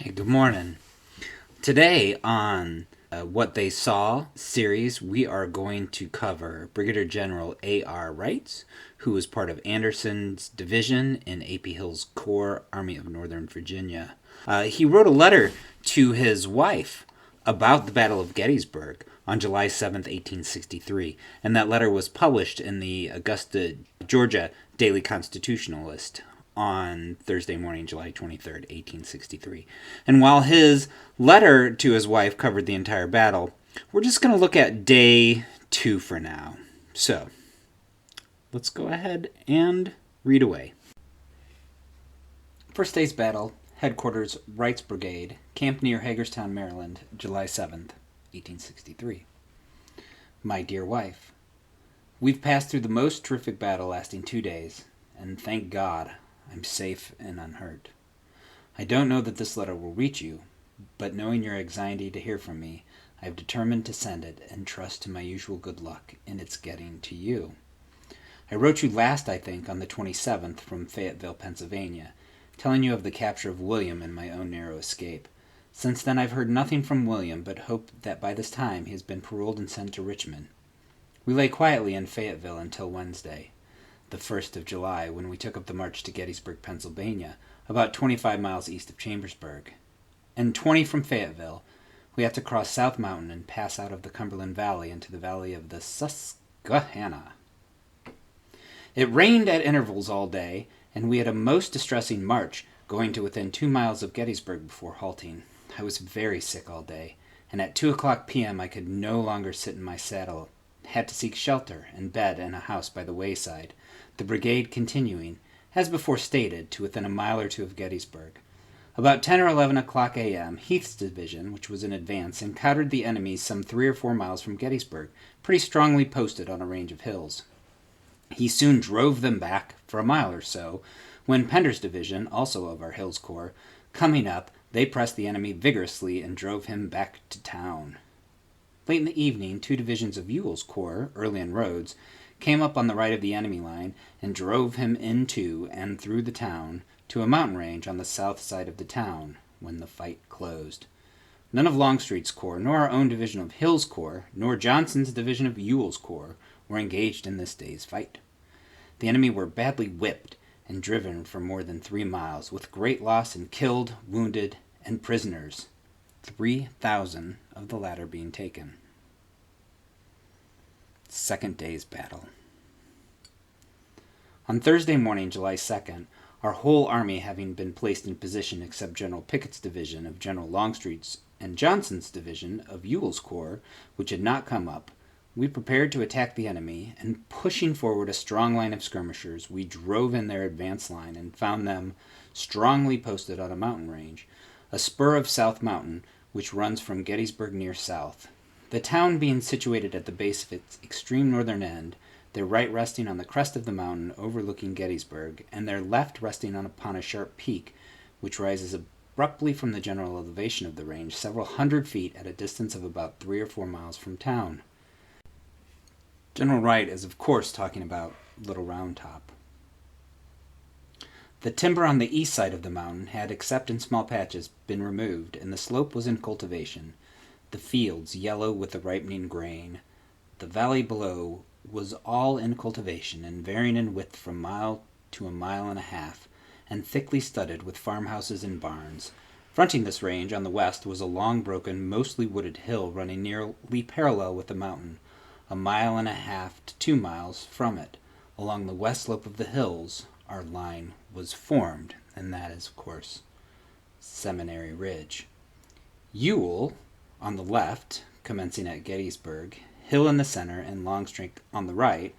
Hey, good morning. Today on What They Saw series, we are going to cover Brigadier General A.R. Wright, who was part of Anderson's division in A.P. Hill's Corps, Army of Northern Virginia. He wrote a letter to his wife about the Battle of Gettysburg on July 7th, 1863, and that letter was published in the Augusta, Georgia Daily Constitutionalist on Thursday morning, July 23rd, 1863. And while his letter to his wife covered the entire battle, we're just going to look at day 2 for now. So, let's go ahead and read away. First day's battle, headquarters Wright's Brigade, camped near Hagerstown, Maryland, July 7th, 1863. My dear wife, we've passed through the most terrific battle lasting 2 days, and thank God I'm safe and unhurt. I don't know that this letter will reach you, but knowing your anxiety to hear from me, I have determined to send it and trust to my usual good luck in its getting to you. I wrote you last, I think, on the 27th from Fayetteville, Pennsylvania, telling you of the capture of William and my own narrow escape. Since then I've heard nothing from William, but hope that by this time he has been paroled and sent to Richmond. We lay quietly in Fayetteville until Wednesday, the 1st of July, when we took up the march to Gettysburg, Pennsylvania, about 25 miles east of Chambersburg. And 20 from Fayetteville, we had to cross South Mountain and pass out of the Cumberland Valley into the valley of the Susquehanna. It rained at intervals all day, and we had a most distressing march, going to within 2 miles of Gettysburg before halting. I was very sick all day, and at 2:00 p.m. I could no longer sit in my saddle, had to seek shelter and bed in a house by the wayside, the brigade continuing, as before stated, to within a mile or two of Gettysburg. About 10 or 11 o'clock a.m., Heath's division, which was in advance, encountered the enemy some 3 or 4 miles from Gettysburg, pretty strongly posted on a range of hills. He soon drove them back for a mile or so, when Pender's division, also of our Hills Corps, coming up, they pressed the enemy vigorously and drove him back to town. Late in the evening, 2 divisions of Ewell's Corps, Early and Rhodes, came up on the right of the enemy line and drove him into and through the town to a mountain range on the south side of the town when the fight closed. None of Longstreet's corps, nor our own division of Hill's Corps, nor Johnson's division of Ewell's Corps were engaged in this day's fight. The enemy were badly whipped and driven for more than 3 miles, with great loss in killed, wounded, and prisoners, 3,000 of the latter being taken. Second day's battle. On Thursday morning, July 2nd, our whole army having been placed in position except General Pickett's division of General Longstreet's and Johnson's division of Ewell's Corps, which had not come up, we prepared to attack the enemy, and pushing forward a strong line of skirmishers, we drove in their advance line and found them strongly posted on a mountain range, a spur of South Mountain, which runs from Gettysburg near south. The town being situated at the base of its extreme northern end, their right resting on the crest of the mountain overlooking Gettysburg, and their left resting upon a sharp peak, which rises abruptly from the general elevation of the range several hundred feet at a distance of about 3 or 4 miles from town. General Wright is, of course, talking about Little Round Top. The timber on the east side of the mountain had, except in small patches, been removed, and the slope was in cultivation, the fields yellow with the ripening grain. The valley below was all in cultivation, and varying in width from a mile to a mile and a half, and thickly studded with farmhouses and barns. Fronting this range on the west was a long broken, mostly wooded hill running nearly parallel with the mountain, a mile and a half to 2 miles from it. Along the west slope of the hills, our line was formed, and that is, of course, Seminary Ridge. Ewell on the left, commencing at Gettysburg, Hill in the center, and Longstreet on the right.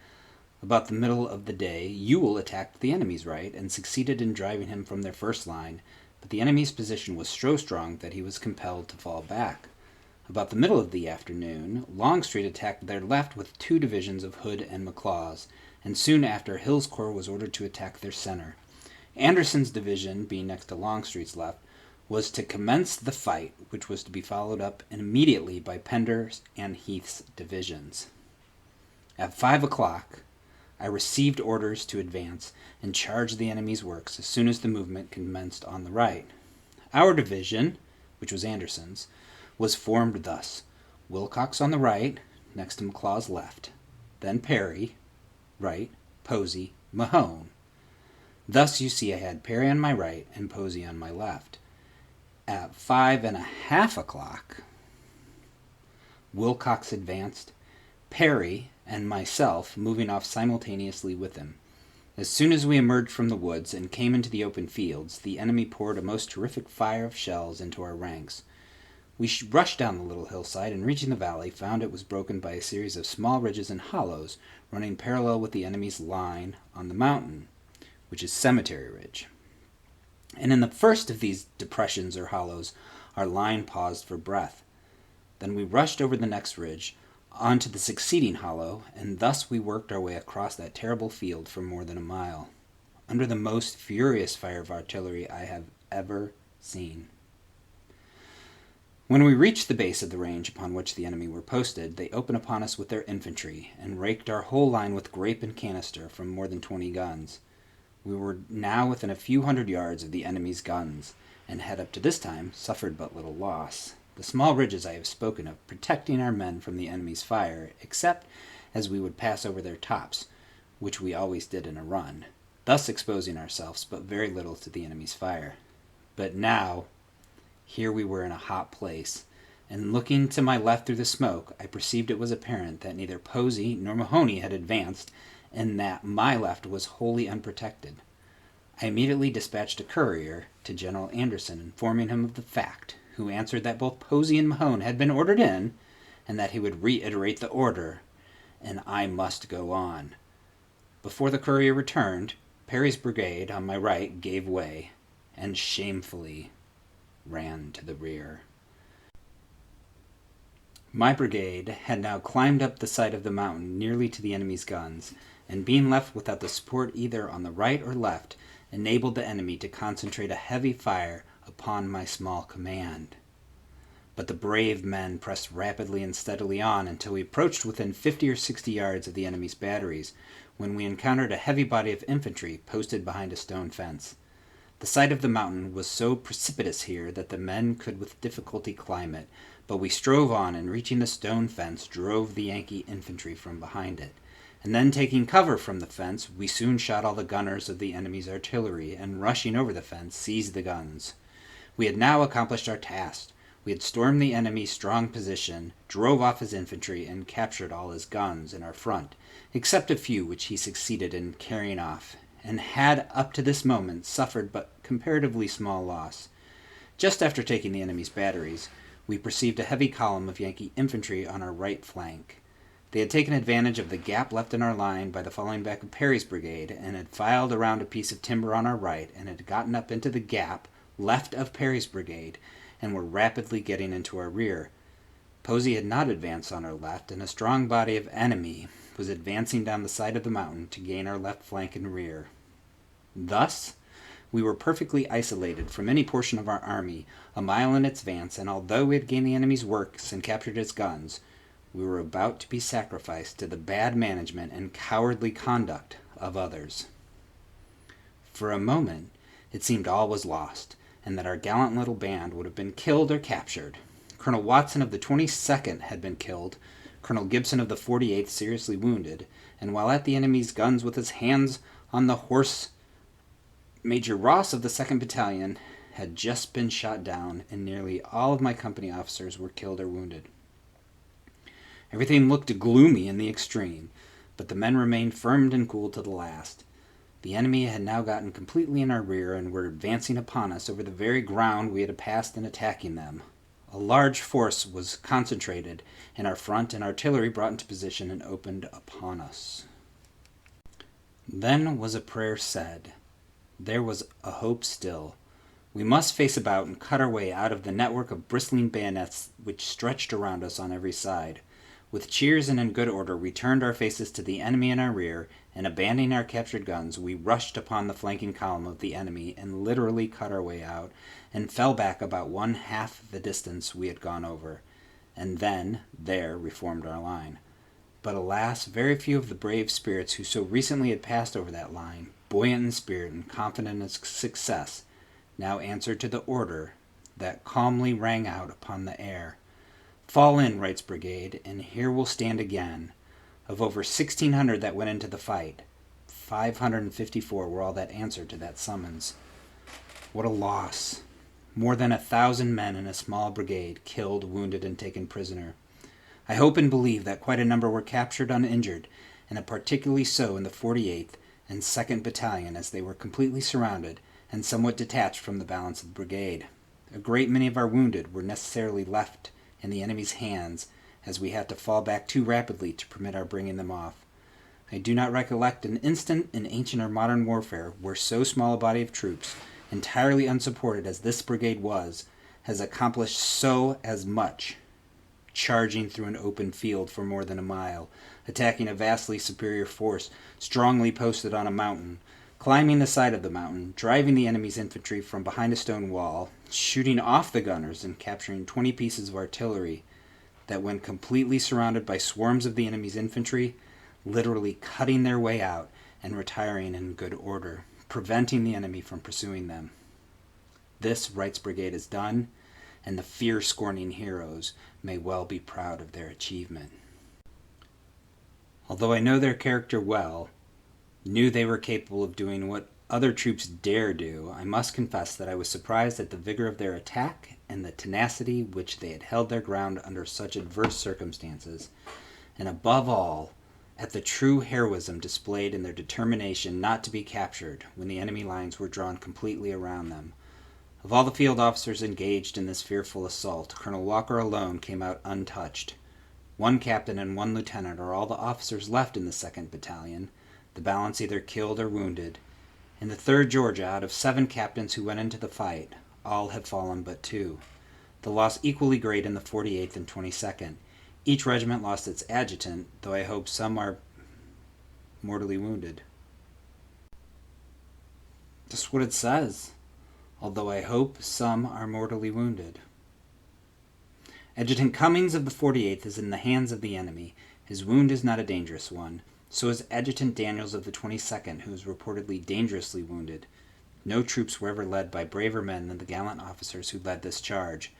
About the middle of the day, Ewell attacked the enemy's right and succeeded in driving him from their first line, but the enemy's position was so strong that he was compelled to fall back. About the middle of the afternoon, Longstreet attacked their left with 2 divisions of Hood and McLaws, and soon after Hill's Corps was ordered to attack their center. Anderson's division, being next to Longstreet's left, was to commence the fight, which was to be followed up immediately by Pender's and Heath's divisions. At 5 o'clock, I received orders to advance and charge the enemy's works as soon as the movement commenced on the right. Our division, which was Anderson's, was formed thus: Wilcox on the right, next to McLaws' left, then Perry, right, Posey, Mahone. Thus, you see, I had Perry on my right and Posey on my left. At 5:30 Wilcox advanced, Perry and myself moving off simultaneously with him. As soon as we emerged from the woods and came into the open fields, the enemy poured a most terrific fire of shells into our ranks. We rushed down the little hillside, and reaching the valley, found it was broken by a series of small ridges and hollows running parallel with the enemy's line on the mountain, which is Cemetery Ridge. And in the first of these depressions or hollows, our line paused for breath. Then we rushed over the next ridge, onto the succeeding hollow, and thus we worked our way across that terrible field for more than a mile, under the most furious fire of artillery I have ever seen. When we reached the base of the range upon which the enemy were posted, they opened upon us with their infantry, and raked our whole line with grape and canister from more than 20 guns. We were now within a few hundred yards of the enemy's guns, and had up to this time suffered but little loss, the small ridges I have spoken of protecting our men from the enemy's fire, except as we would pass over their tops, which we always did in a run, thus exposing ourselves but very little to the enemy's fire. But now, here we were in a hot place, and looking to my left through the smoke, I perceived it was apparent that neither Posey nor Mahone had advanced, and that my left was wholly unprotected. I immediately dispatched a courier to General Anderson, informing him of the fact, who answered that both Posey and Mahone had been ordered in, and that he would reiterate the order, and I must go on. Before the courier returned, Perry's brigade on my right gave way, and shamefully ran to the rear. My brigade had now climbed up the side of the mountain nearly to the enemy's guns, and being left without the support either on the right or left, enabled the enemy to concentrate a heavy fire upon my small command. But the brave men pressed rapidly and steadily on until we approached within 50 or 60 yards of the enemy's batteries, when we encountered a heavy body of infantry posted behind a stone fence. The side of the mountain was so precipitous here that the men could with difficulty climb it, but we strove on, and reaching the stone fence, drove the Yankee infantry from behind it. And then, taking cover from the fence, we soon shot all the gunners of the enemy's artillery, and rushing over the fence, seized the guns. We had now accomplished our task. We had stormed the enemy's strong position, drove off his infantry, and captured all his guns in our front, except a few which he succeeded in carrying off, and had up to this moment suffered but comparatively small loss. Just after taking the enemy's batteries, we perceived a heavy column of Yankee infantry on our right flank. They had taken advantage of the gap left in our line by the falling back of Perry's brigade, and had filed around a piece of timber on our right, and had gotten up into the gap left of Perry's brigade, and were rapidly getting into our rear. Posey had not advanced on our left, and a strong body of enemy was advancing down the side of the mountain to gain our left flank and rear. Thus, we were perfectly isolated from any portion of our army, a mile in advance, and although we had gained the enemy's works and captured his guns, we were about to be sacrificed to the bad management and cowardly conduct of others. For a moment, it seemed all was lost, and that our gallant little band would have been killed or captured. Colonel Watson of the 22nd had been killed, Colonel Gibson of the 48th seriously wounded, and while at the enemy's guns with his hands on the horse, Major Ross of the 2nd Battalion had just been shot down, and nearly all of my company officers were killed or wounded. Everything looked gloomy in the extreme, but the men remained firm and cool to the last. The enemy had now gotten completely in our rear, and were advancing upon us over the very ground we had passed in attacking them. A large force was concentrated in our front, and artillery brought into position and opened upon us. Then was a prayer said. There was a hope still. We must face about and cut our way out of the network of bristling bayonets which stretched around us on every side. With cheers and in good order, we turned our faces to the enemy in our rear, and abandoning our captured guns, we rushed upon the flanking column of the enemy and literally cut our way out, and fell back about 1/2 the distance we had gone over, and then there reformed our line. But alas, very few of the brave spirits who so recently had passed over that line, buoyant in spirit and confident of success, now answered to the order that calmly rang out upon the air. "Fall in," Wright's brigade, and here we'll stand again. Of over 1,600 that went into the fight, 554 were all that answered to that summons. What a loss. More than 1,000 men in a small brigade, killed, wounded, and taken prisoner. I hope and believe that quite a number were captured uninjured, and particularly so in the 48th and 2nd Battalion, as they were completely surrounded and somewhat detached from the balance of the brigade. A great many of our wounded were necessarily left in the enemy's hands, as we had to fall back too rapidly to permit our bringing them off. I do not recollect an instant in ancient or modern warfare where so small a body of troops, entirely unsupported as this brigade was, has accomplished so as much, charging through an open field for more than a mile, attacking a vastly superior force strongly posted on a mountain, climbing the side of the mountain, driving the enemy's infantry from behind a stone wall, shooting off the gunners, and capturing 20 pieces of artillery that, when completely surrounded by swarms of the enemy's infantry, literally cutting their way out and retiring in good order, preventing the enemy from pursuing them. This Wright's brigade has done, and the fear-scorning heroes may well be proud of their achievement. Although I know their character well, knew they were capable of doing what other troops dare do, I must confess that I was surprised at the vigor of their attack and the tenacity which they had held their ground under such adverse circumstances, and above all, at the true heroism displayed in their determination not to be captured when the enemy lines were drawn completely around them. Of all the field officers engaged in this fearful assault, Colonel Walker alone came out untouched. 1 captain and 1 lieutenant are all the officers left in the 2nd Battalion, the balance either killed or wounded. In the 3rd Georgia, out of 7 captains who went into the fight, all have fallen but 2. The loss equally great in the 48th and 22nd. Each regiment lost its adjutant, though I hope some are mortally wounded. Just what it says. Although I hope some are mortally wounded. Adjutant Cummings of the 48th is in the hands of the enemy. His wound is not a dangerous one. So is Adjutant Daniels of the 22nd, who is reportedly dangerously wounded. No troops were ever led by braver men than the gallant officers who led this charge.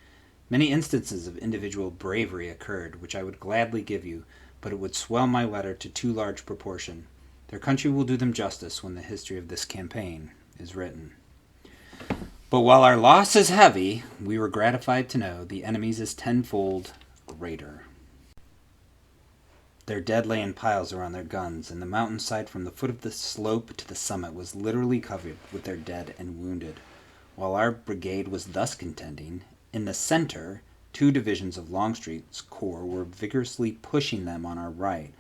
Many instances of individual bravery occurred, which I would gladly give you, but it would swell my letter to too large proportion. Their country will do them justice when the history of this campaign is written. But while our loss is heavy, we were gratified to know the enemy's is tenfold greater. Their dead lay in piles around their guns, and the mountainside from the foot of the slope to the summit was literally covered with their dead and wounded. While our brigade was thus contending, in the center, 2 divisions of Longstreet's corps were vigorously pushing them on our right.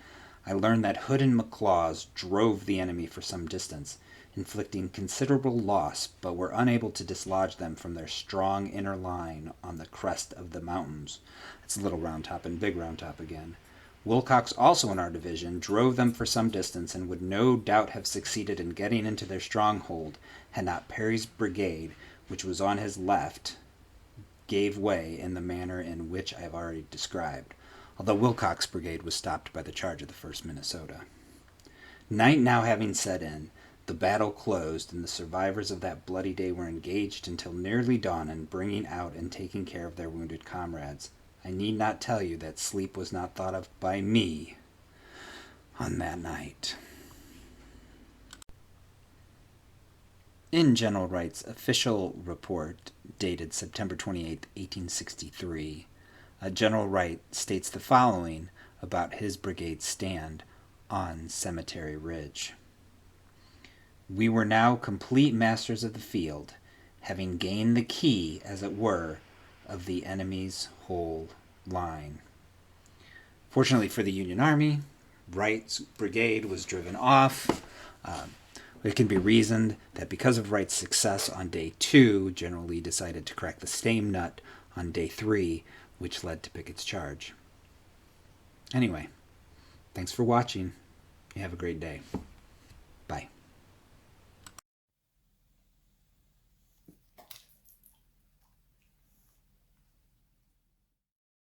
I learned that Hood and McLaws drove the enemy for some distance, inflicting considerable loss, but were unable to dislodge them from their strong inner line on the crest of the mountains. It's Little Round Top and Big Round Top again. Wilcox, also in our division, drove them for some distance and would no doubt have succeeded in getting into their stronghold had not Perry's brigade, which was on his left, gave way in the manner in which I have already described, although Wilcox's brigade was stopped by the charge of the 1st Minnesota. Night now having set in, the battle closed, and the survivors of that bloody day were engaged until nearly dawn in bringing out and taking care of their wounded comrades. I need not tell you that sleep was not thought of by me on that night. In General Wright's official report, dated September 28, 1863, General Wright states the following about his brigade's stand on Cemetery Ridge. We were now complete masters of the field, having gained the key, as it were, of the enemy's whole line. Fortunately for the Union Army, Wright's brigade was driven off. It can be reasoned that because of Wright's success on day 2, General Lee decided to crack the same nut on day 3, which led to Pickett's charge. Anyway, thanks for watching. You have a great day.